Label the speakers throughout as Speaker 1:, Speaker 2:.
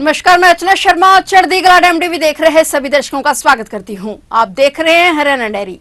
Speaker 1: नमस्कार, मैं अर्चना शर्मा और चढ़ती कला एमटीवी देख रहे सभी दर्शकों का स्वागत करती हूं। आप देख रहे हैं हरियाणा डायरी।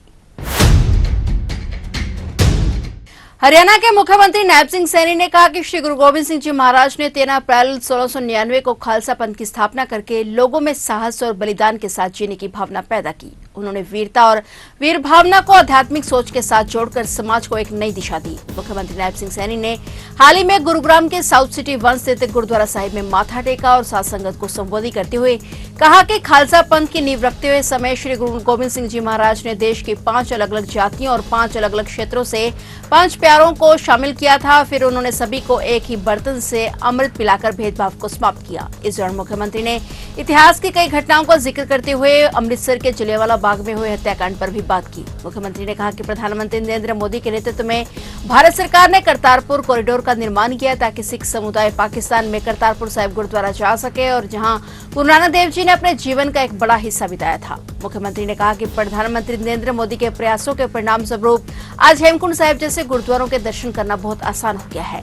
Speaker 1: हरियाणा के मुख्यमंत्री नायब सिंह सैनी ने कहा कि श्री गुरु गोविंद सिंह जी महाराज ने 13 अप्रैल 1699 को खालसा पंथ की स्थापना करके लोगों में साहस और बलिदान के साथ जीने की भावना पैदा की। उन्होंने वीरता और वीर भावना को आध्यात्मिक सोच के साथ जोड़कर समाज को एक नई दिशा दी। मुख्यमंत्री नायब सिंह सैनी ने हाल ही में गुरुग्राम के साउथ सिटी 1 स्थित गुरुद्वारा साहिब में माथा टेका और साध संगत को संबोधित करते हुए कहा कि खालसा पंथ की नींव रखते हुए समय श्री गुरु गोविंद सिंह जी महाराज ने देश की 5 अलग अलग जातियों और 5 अलग अलग क्षेत्रों से 5 प्यारों को शामिल किया था। फिर उन्होंने सभी को एक ही बर्तन से अमृत पिलाकर भेदभाव को समाप्त किया। इस दौरान मुख्यमंत्री ने इतिहास की कई घटनाओं का जिक्र करते हुए अमृतसर के जलियांवाला बाग में हुए हत्याकांड पर भी बात की। मुख्यमंत्री ने कहा कि प्रधानमंत्री नरेंद्र मोदी के नेतृत्व में भारत सरकार ने करतारपुर कॉरिडोर का निर्माण किया ताकि सिख समुदाय पाकिस्तान में करतारपुर साहिब गुरुद्वारा जा सके और जहां गुरु नानक देव जी ने अपने जीवन का एक बड़ा हिस्सा बिताया था। मुख्यमंत्री ने कहा कि प्रधानमंत्री नरेंद्र मोदी के प्रयासों के परिणाम स्वरूप आज हेमकुंड साहिब जैसे गुरुद्वारों के दर्शन करना बहुत आसान हो गया है।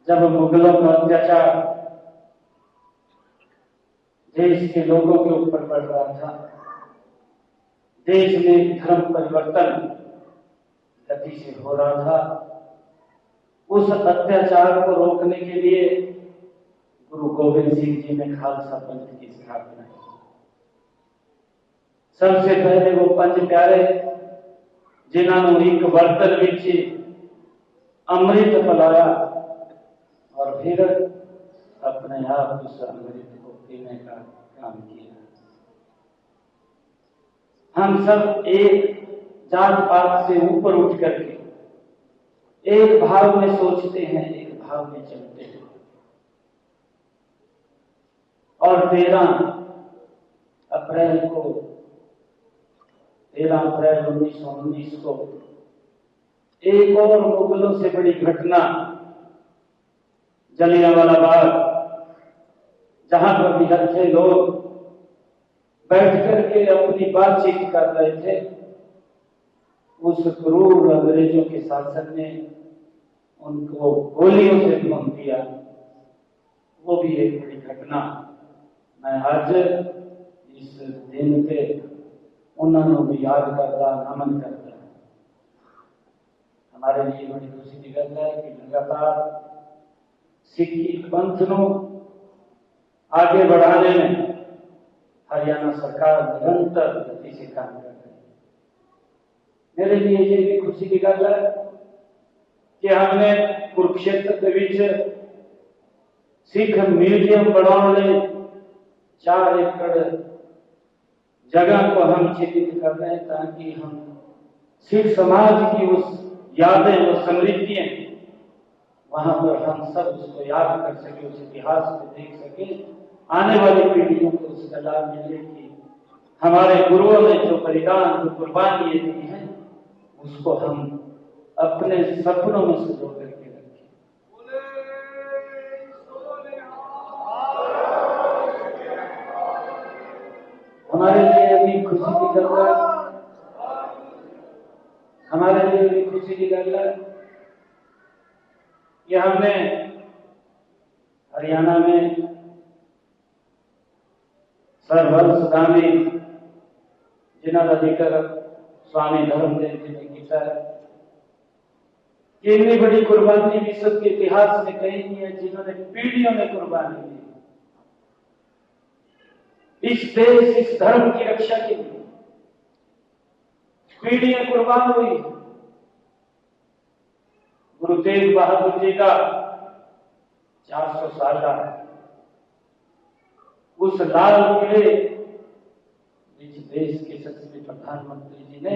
Speaker 2: जब मुगलों का अत्याचार देश के लोगों के ऊपर बढ़ रहा था, देश में धर्म परिवर्तन गति से हो रहा था, उस अत्याचार को रोकने के लिए गुरु गोविंद सिंह जी ने खालसा पंथ की स्थापना की। सबसे पहले वो 5 प्यारे जिन्होंने एक बर्तन विच अमृत पिलाया और फिर अपने आप उस अमृत को पीने का काम किया। हम सब एक जात पात से ऊपर उठ करके एक भाव में सोचते हैं, एक भाव में चलते हैं। और 13 अप्रैल 1919 को एक और मुगलों से बड़ी घटना, जलियांवाला बाग, जहां पर निहत्थे थे लोग बैठ करके अपनी बातचीत कर रहे थे, उस क्रूर अंग्रेजों के शासन ने उनको गोलियों से भून दिया। वो भी एक बड़ी घटना। मैं आज इस दिन पे उन्होंने भी याद करता, नमन करता। हमारे लिए बड़ी खुशी की गल है कि लगातार सिक्खी पंथ को आगे बढ़ाने में हरियाणा सरकार निरंतर गति से काम कर रही है। मेरे लिए ये भी खुशी की गल है कि हमने कुरुक्षेत्र के बीच सिख म्यूजियम बनाने 4 एकड़ जगह को हम चिन्हित कर रहे हैं ताकि हम सिख समाज की उस यादें और समृद्धियां वहां पर हम सब उसको याद कर सके, उस इतिहास को देख सके, आने वाली पीढ़ियों को उसका लाभ मिले कि हमारे गुरुओं ने जो बलिदान, जो कुर्बानियां दी हैं, उसको हम अपने सपनों में संजो करके रखें। हमारे लिए भी खुशी की गल है, हमारे लिए भी खुशी की गल है कि हमने हरियाणा में सर्ववंशगामी जिन्होंने जिक्र स्वामी धर्मदेव जी ने किया है कि इतनी बड़ी कुर्बानी विश्व के इतिहास में कहीं नहीं है, जिन्होंने पीढ़ियों में कुर्बानी दी इस देश, इस धर्म की रक्षा के लिए। पीढ़ियां कुर्बान हुई। गुरु तेग बहादुर जी का 400 साल का उस लाल किले इस देश के सच्चे प्रधानमंत्री जी ने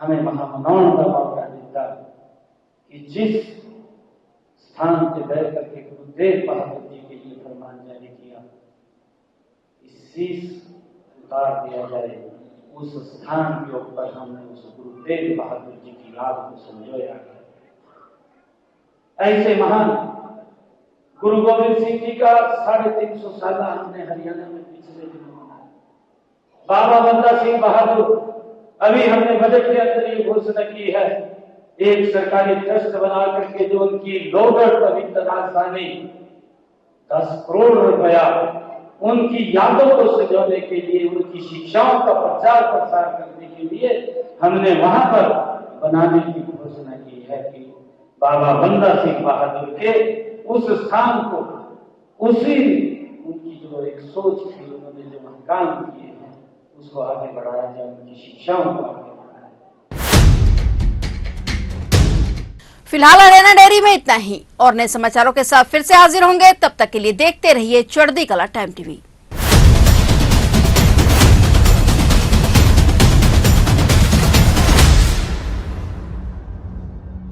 Speaker 2: हमें वहां मनाने का मौका दिया कि जिस स्थान से बैठ करके गुरु तेग बहादुर जी के लिए फरमान जारी किया, शीश उतार दिया जाए, उस स्थान के ऊपर हमने उस गुरु तेग बहादुर जी की याद को संजोया। ऐसे महान गुरु गोविंद सिंह जी का 350 साल हमने हरियाणा में पिछले दिनों मनाया। बाबा बंदा सिंह बहादुर, अभी हमने बजट के अंदर ये घोषणा की है, एक सरकारी ट्रस्ट बना करके जो उनकी लोगढ़ पवित्र राजधानी 10 करोड़ रुपया उनकी यादों को सजोने के लिए, उनकी शिक्षाओं का प्रचार प्रसार करने के लिए हमने वहां पर बनाने की घोषणा की है कि बाबा बंदा सिंह बहादुर के उस स्थान को, उसी उनकी जो एक सोच थी, उन्होंने जो काम किए हैं उसको आगे बढ़ाया जाए, उनकी शिक्षाओं को आगे बढ़ाया जाए।
Speaker 1: फिलहाल हरियाणा डेयरी में इतना ही। और नए समाचारों के साथ फिर से हाजिर होंगे, तब तक के लिए देखते रहिए चढ़ती कला टाइम टीवी।